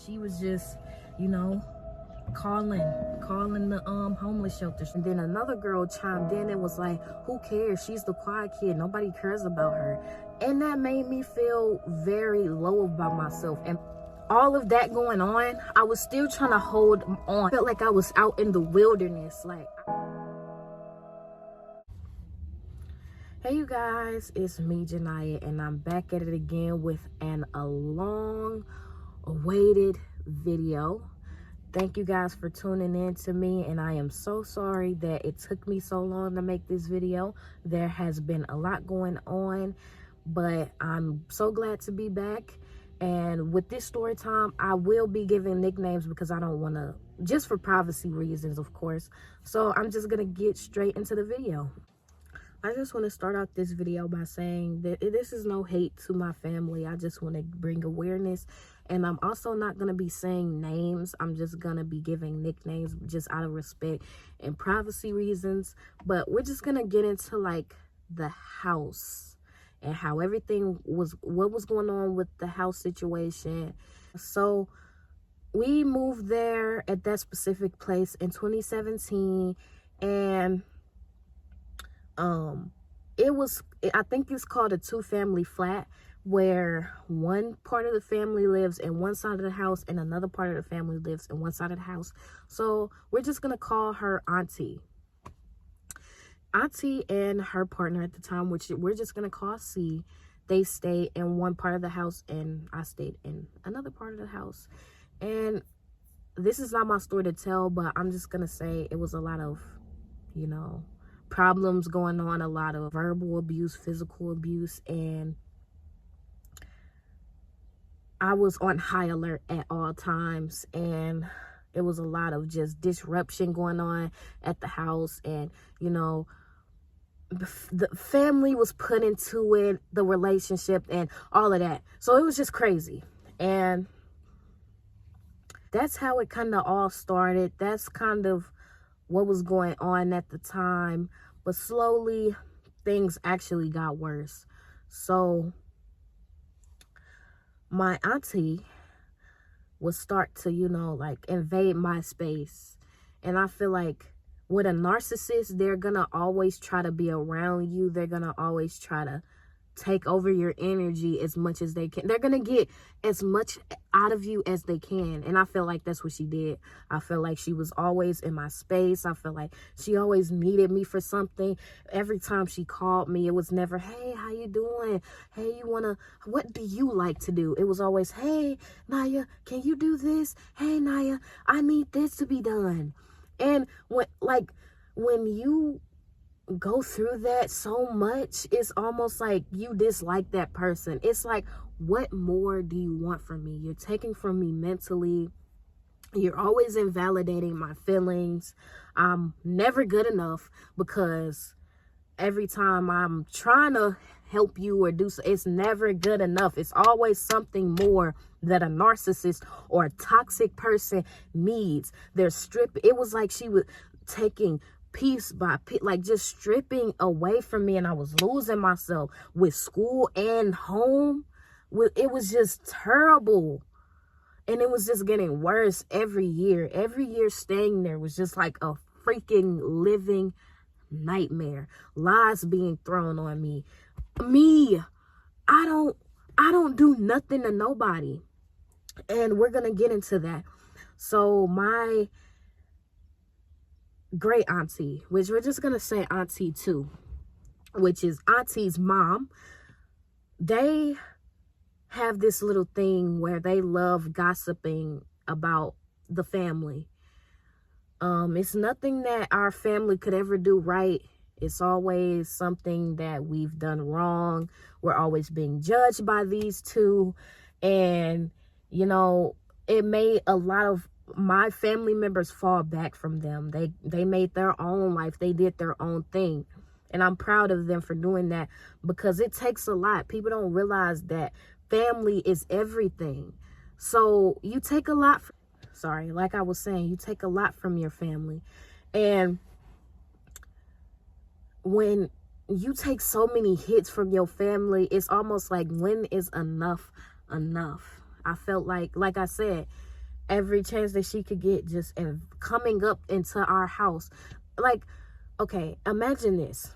She was just, you know, calling the homeless shelters. And then another girl chimed in and was like, who cares? She's the quiet kid. Nobody cares about her. And that made me feel very low about myself. And all of that going on, I was still trying to hold on. I felt like I was out in the wilderness. Like, hey you guys, it's me, Janiyah, and I'm back at it again with a long awaited video. Thank you guys for tuning in to me, and I am so sorry that it took me so long to make this video. There has been a lot going on, but I'm so glad to be back. And with this story time, I will be giving nicknames because I don't want to, just for privacy reasons, of course. So I'm just gonna get straight into the video. I just want to start out this video by saying that this is no hate to my family. I just want to bring awareness, and I'm also not going to be saying names. I'm just going to be giving nicknames just out of respect and privacy reasons. But we're just going to get into like the house and how everything was, what was going on with the house situation. So we moved there at that specific place in 2017, and I think it's called a two-family flat, where one part of the family lives in one side of the house and another part of the family lives in one side of the house. So we're just gonna call her Auntie and her partner at the time, which we're just gonna call C. They stayed in one part of the house and I stayed in another part of the house. And this is not my story to tell, but I'm just gonna say it was a lot of, you know, problems going on, a lot of verbal abuse, physical abuse, and I was on high alert at all times. And it was a lot of just disruption going on at the house, and you know, the family was put into it, the relationship and all of that. So it was just crazy, and that's how it kind of all started. That's kind of what was going on at the time, but slowly things actually got worse. So my auntie would start to, you know, like invade my space. And I feel like with a narcissist, they're gonna always try to be around you. They're gonna always try to take over your energy as much as they can. They're gonna get as much out of you as they can. And I feel like that's what she did. I feel like she was always in my space. I feel like she always needed me for something. Every time she called me, it was never, hey, how you doing? Hey, what do you like to do? It was always, hey, Naya, can you do this? Hey, Naya, I need this to be done. And when you go through that so much, it's almost like you dislike that person. It's like, what more do you want from me? You're taking from me mentally. You're always invalidating my feelings. I'm never good enough, because every time I'm trying to help you or do so, it's never good enough. It's always something more that a narcissist or a toxic person needs. It was like she was taking piece by piece, like just stripping away from me, and I was losing myself with school and home. It was just terrible, and it was just getting worse every year. Every year staying there was just like a freaking living nightmare. Lies being thrown on me. I don't do nothing to nobody, and we're gonna get into that. So my great auntie, which we're just gonna say Auntie 2, which is Auntie's mom, they have this little thing where they love gossiping about the family. It's nothing that our family could ever do right. It's always something that we've done wrong. We're always being judged by these two, and you know, it made a lot of my family members fall back from them. They made their own life. They did their own thing. And I'm proud of them for doing that, because it takes a lot. People don't realize that family is everything. So you take a lot. Like I was saying, you take a lot from your family. And when you take so many hits from your family, it's almost like, when is enough enough? I felt like I said, every chance that she could get, just and coming up into our house. Like, okay, imagine this.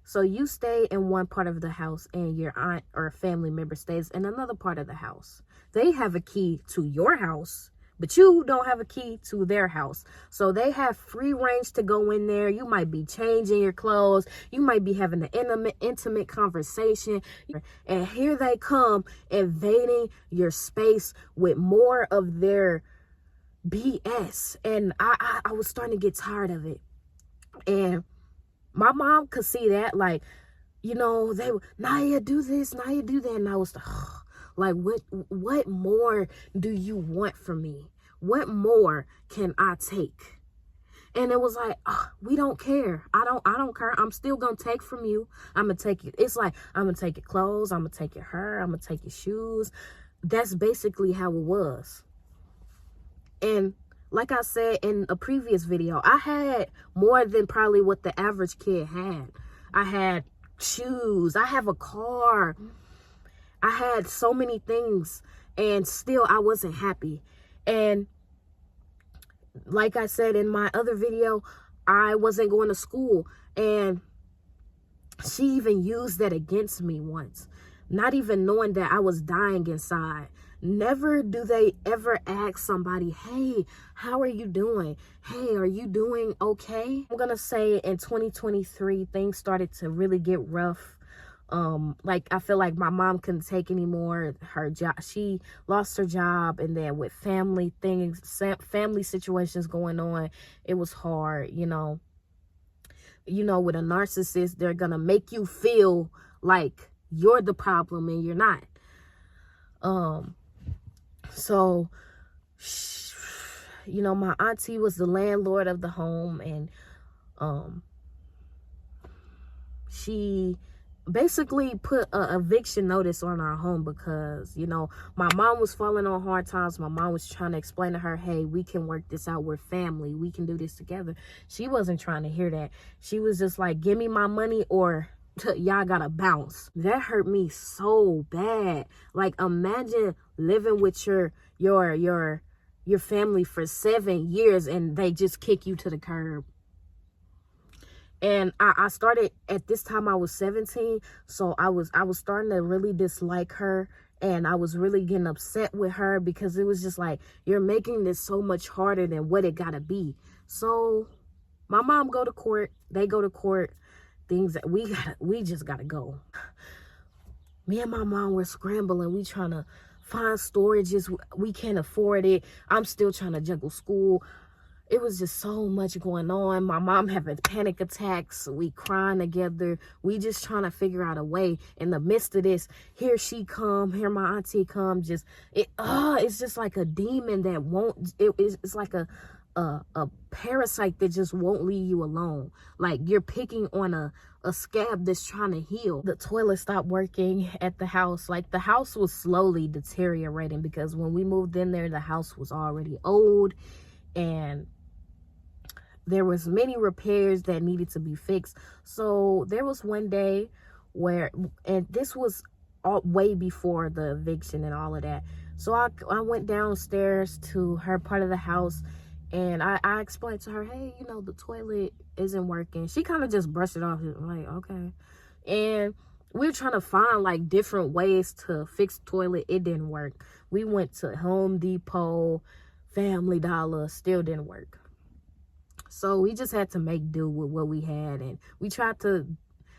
So you stay in one part of the house and your aunt or family member stays in another part of the house. They have a key to your house, but you don't have a key to their house. So they have free range to go in there. You might be changing your clothes. You might be having an intimate conversation. And here they come invading your space with more of their BS. And I was starting to get tired of it. And my mom could see that, like, you know, they were, Naya, do this, Naya, do that. And I was like, what more do you want from me? What more can I take? And it was like, we don't care. I don't care. I'm still going to take from you. I'm going to take it. It's like, I'm going to take your clothes. I'm going to take your hair. I'm going to take your shoes. That's basically how it was. And like I said in a previous video, I had more than probably what the average kid had. I had shoes. I have a car. I had so many things, and still I wasn't happy. And like I said in my other video, I wasn't going to school, and she even used that against me once, not even knowing that I was dying inside. Never do they ever ask somebody, hey, how are you doing? Hey, are you doing okay? I'm gonna say in 2023, things started to really get rough. Like, I feel like my mom couldn't take anymore. Her job, she lost her job, and then with family things, family situations going on, it was hard, you know. With a narcissist, they're gonna make you feel like you're the problem and you're not. So, my auntie was the landlord of the home, and she basically put a eviction notice on our home because, my mom was falling on hard times. My mom was trying to explain to her, hey, we can work this out. We're family. We can do this together. She wasn't trying to hear that. She was just like, give me my money or y'all gotta bounce. That hurt me so bad. Like, imagine living with your family for 7 years and they just kick you to the curb. And I started at this time, I was 17, so I was starting to really dislike her, and I was really getting upset with her because it was just like, you're making this so much harder than what it gotta be. So my mom go to court, they go to court. Things that we just gotta go. Me and my mom were scrambling. We trying to find storages. We can't afford it. I'm still trying to juggle school. It was just so much going on. My mom having panic attacks. We crying together. We just trying to figure out a way. In the midst of this, here she come, here my auntie come. It's just like a demon that won't. It's like a parasite that just won't leave you alone. Like, you're picking on a scab that's trying to heal. The toilet stopped working at the house. Like, the house was slowly deteriorating because when we moved in there, the house was already old, and there was many repairs that needed to be fixed. So there was one day where, and this was way before the eviction and all of that. So I went downstairs to her part of the house, and I explained to her, hey, the toilet isn't working. She kind of just brushed it off. Like, okay. And we were trying to find, like, different ways to fix the toilet. It didn't work. We went to Home Depot, Family Dollar, still didn't work. So we just had to make do with what we had. And we tried to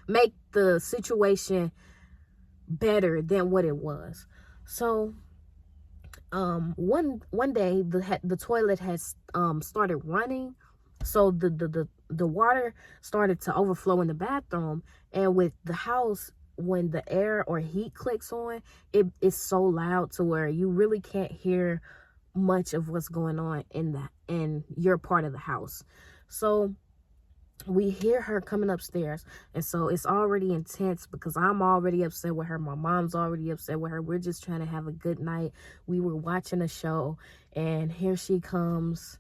make the situation better than what it was. So one day the toilet has started running, so the water started to overflow in the bathroom, and with the house, when the air or heat clicks on, it is so loud to where you really can't hear much of what's going on in your part of the house. So we hear her coming upstairs, and so it's already intense because I'm already upset with her. My mom's already upset with her. We're just trying to have a good night. We were watching a show, and here she comes,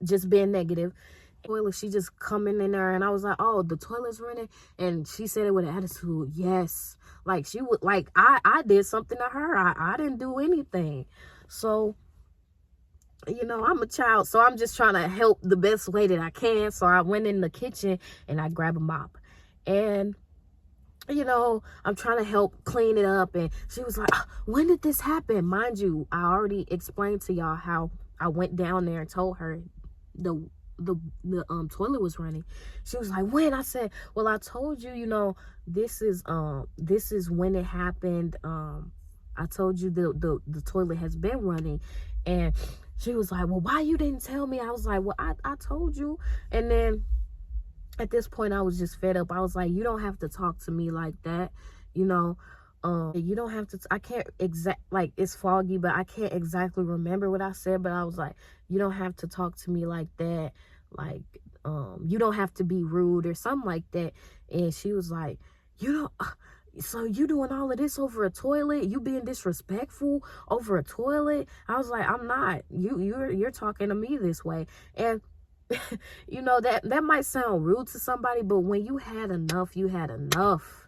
just being negative. Toilet, she just coming in there, and I was like, oh, the toilet's running. And she said it with an attitude. Yes. Like she would, like I did something to her. I didn't do anything. So, you know, I'm a child, so I'm just trying to help the best way that I can. So I went in the kitchen and I grabbed a mop, and you know, I'm trying to help clean it up. And she was like, when did this happen? Mind you, I already explained to y'all how I went down there and told her the toilet was running. She was like, when? I said, well, I told you, you know, this is when it happened. I told you the toilet has been running. And she was like, well, why you didn't tell me? I was like, well, I told you. And then at this point, I was just fed up. I was like, you don't have to talk to me like that, you know. You don't have to, I can't like, it's foggy, but I can't exactly remember what I said. But I was like, you don't have to talk to me like that. Like, you don't have to be rude or something like that. And she was like, you don't, so you doing all of this over a toilet? You being disrespectful over a toilet? I was like, I'm not. You're talking to me this way. And you know, that might sound rude to somebody, but when you had enough, you had enough.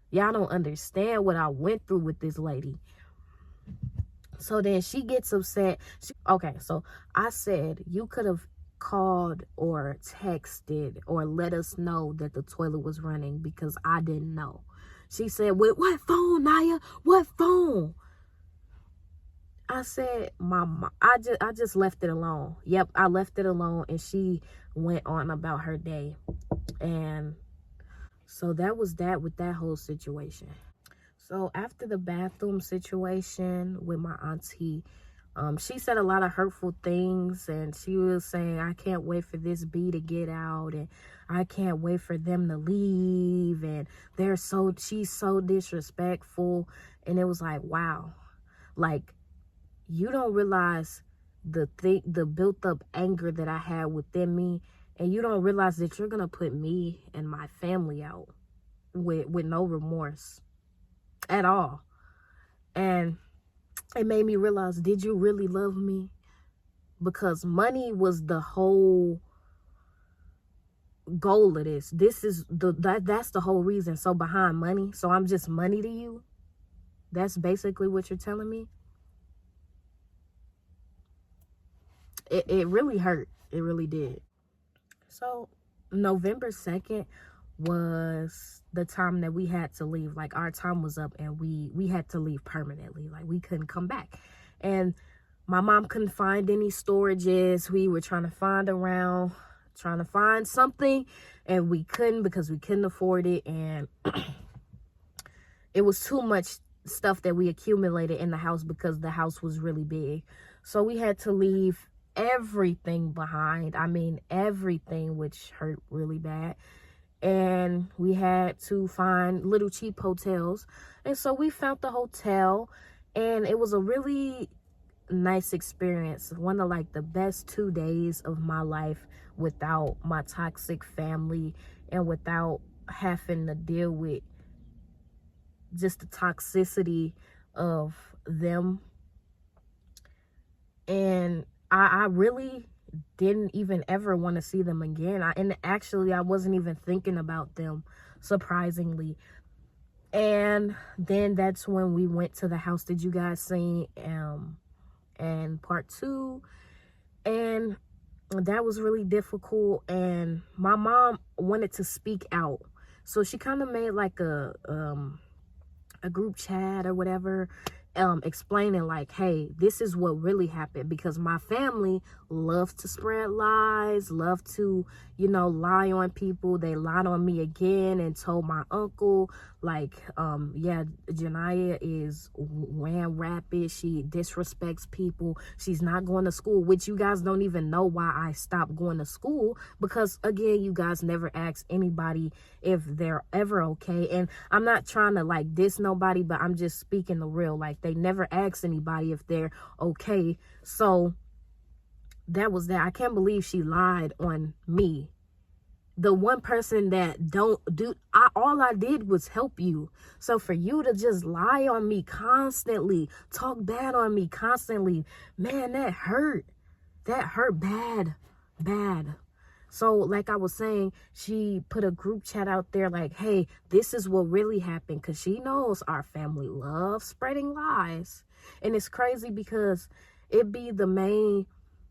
Y'all don't understand what I went through with this lady. So then she gets upset. Okay, so I said, you could have called or texted or let us know that the toilet was running, because I didn't know. She said, with what phone, Naya? What phone? I said, Mama, I just left it alone. Yep, I left it alone, and she went on about her day. And so that was that with that whole situation. So after the bathroom situation with my auntie, she said a lot of hurtful things, and she was saying, I can't wait for this B to get out, and I can't wait for them to leave, and she's so disrespectful. And it was like, wow, like, you don't realize the built up anger that I had within me, and you don't realize that you're gonna put me and my family out with no remorse at all. And it made me realize, did you really love me? Because money was the whole goal of this. That's the whole reason. So behind money, so I'm just money to you? That's basically what you're telling me? It really hurt. It really did. So November 2nd was the time that we had to leave. Like, our time was up, and we had to leave permanently. Like, we couldn't come back. And my mom couldn't find any storages. We were trying to find around, trying to find something, and we couldn't, because we couldn't afford it. And it was too much stuff that we accumulated in the house, because the house was really big. So we had to leave everything behind. I mean, everything, which hurt really bad. And we had to find little cheap hotels. And so we found the hotel, and it was a really nice experience. One of like the best 2 days of my life without my toxic family, and without having to deal with just the toxicity of them. And I really didn't even ever want to see them again. And actually, I wasn't even thinking about them, surprisingly. And then that's when we went to the house that you guys seen, and part 2. And that was really difficult. And my mom wanted to speak out. So she kind of made like a group chat or whatever, explaining like, hey, this is what really happened, because my family loves to spread lies, love to, you know, lie on people. They lied on me again and told my uncle, like, yeah, Janiyah is ran rapid, she disrespects people, she's not going to school, which you guys don't even know why I stopped going to school, because again, you guys never ask anybody if they're ever okay. And I'm not trying to like diss nobody, but I'm just speaking the real. Like, they never ask anybody if they're okay. So that was that. I can't believe she lied on me, the one person that don't do, all I did was help you. So for you to just lie on me constantly, talk bad on me constantly, man, that hurt bad. So like I was saying, she put a group chat out there like, hey, this is what really happened, because she knows our family loves spreading lies. And it's crazy because it be the main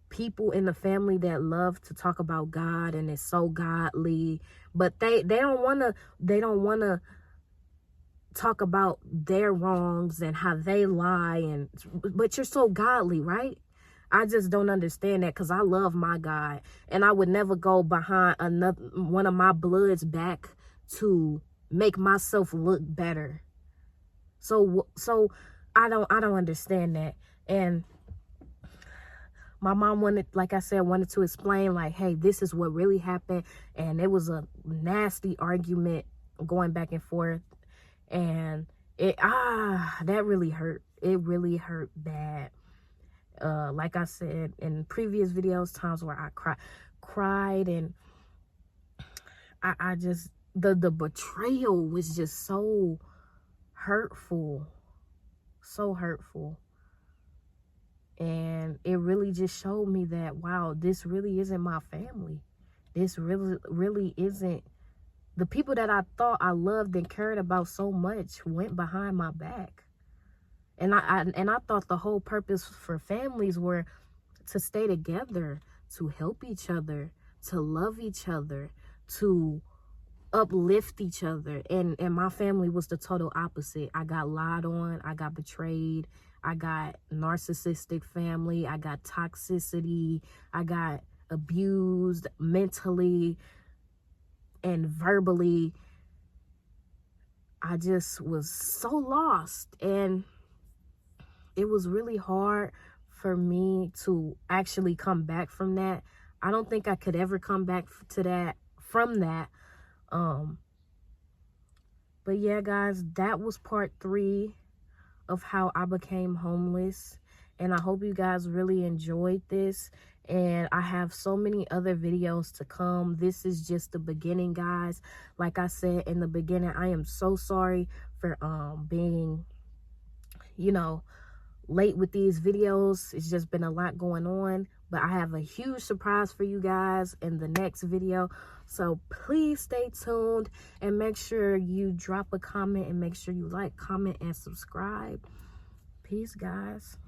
people in the family that love to talk about God and it's so godly, but they don't want to talk about their wrongs and how they lie, and but you're so godly, right? I just don't understand that, because I love my God, and I would never go behind another one of my blood's back to make myself look better. So I don't understand that. And my mom wanted, like I said, wanted to explain like, hey, this is what really happened. And it was a nasty argument going back and forth. And that really hurt. It really hurt bad. Like I said in previous videos, times where I cried, and I just, the betrayal was just so hurtful. So hurtful. And it really just showed me that, wow, this really isn't my family. This really isn't. The people that I thought I loved and cared about so much went behind my back. And I thought the whole purpose for families were to stay together, to help each other, to love each other, to uplift each other. And my family was the total opposite. I got lied on, I got betrayed, I got narcissistic family, I got toxicity, I got abused mentally and verbally. I just was so lost, and it was really hard for me to actually come back from that. I don't think I could ever come back from that. But yeah, guys, that was part 3 of how I became homeless. And I hope you guys really enjoyed this. And I have so many other videos to come. This is just the beginning, guys. Like I said in the beginning, I am so sorry for being, late with these videos. It's just been a lot going on. But I have a huge surprise for you guys in the next video. So please stay tuned and make sure you drop a comment, and make sure you like, comment, and subscribe. Peace, guys.